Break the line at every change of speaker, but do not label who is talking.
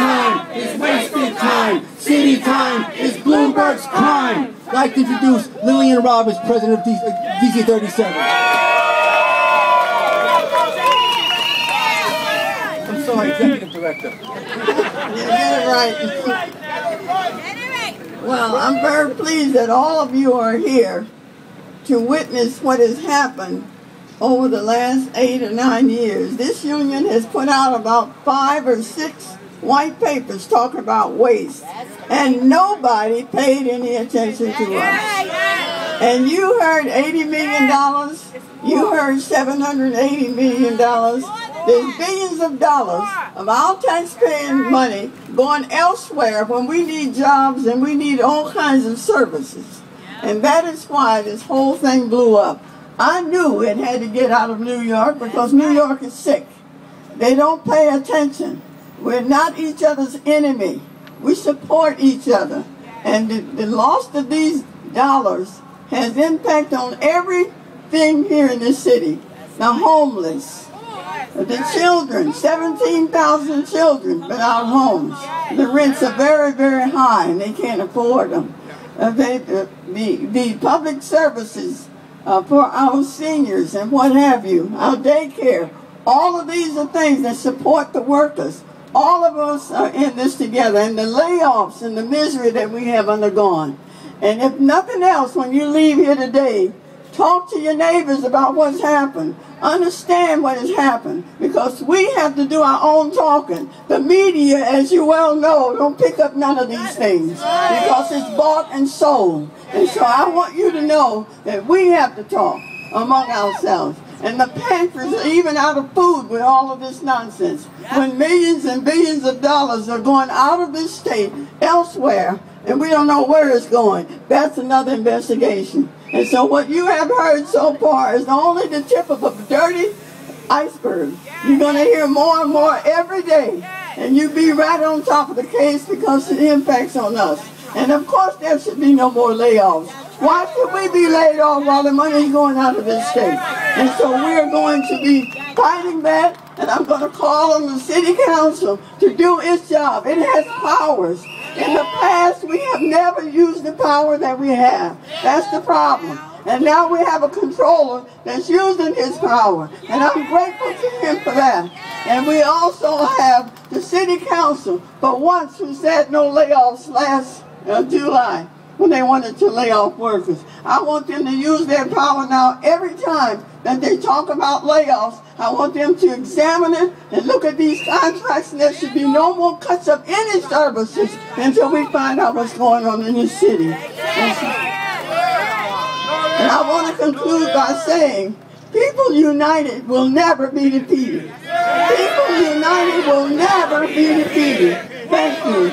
time is wasted time. City time is Bloomberg's crime. I'd like to introduce Lillian Roberts, president of DC37. I'm sorry, executive director.
You get it right. Well, I'm very pleased that all of you are here to witness what has happened over the last 8 or 9 years. This union has put out about 5 or 6 white papers talking about waste, and nobody paid any attention to us. And you heard $80 million, you heard $780 million. There's billions of dollars of our taxpaying money going elsewhere when we need jobs and we need all kinds of services. And that is why this whole thing blew up. I knew it had to get out of New York because New York is sick. They don't pay attention. We're not each other's enemy. We support each other. And the loss of these dollars has impact on everything here in this city. The homeless, the children, 17,000 children without homes. The rents are very, very high and they can't afford them. The public services for our seniors and what have you, our daycare, all of these are things that support the workers. All of us are in this together, and the layoffs and the misery that we have undergone. And if nothing else, when you leave here today, talk to your neighbors about what's happened. Understand what has happened, because we have to do our own talking. The media, as you well know, don't pick up none of these things because it's bought and sold. And so I want you to know that we have to talk among ourselves. And the pantries are even out of food with all of this nonsense. When millions and billions of dollars are going out of this state elsewhere, and we don't know where it's going, that's another investigation. And so what you have heard so far is only the tip of a dirty iceberg. You're going to hear more and more every day. And you be right on top of the case because it impacts on us. And of course there should be no more layoffs. Why should we be laid off while the money is going out of this state? And so we're going to be fighting that, and I'm going to call on the city council to do its job. It has powers. In the past, we have never used the power that we have. That's the problem. And now we have a controller that's using his power. And I'm grateful to him for that. And we also have the city council, for once, who said no layoffs last July when they wanted to lay off workers. I want them to use their power now every time that they talk about layoffs. I want them to examine it and look at these contracts, and there should be no more cuts of any services until we find out what's going on in this city. And I want to conclude by saying, people united will never be defeated. People united will never be defeated. Thank you.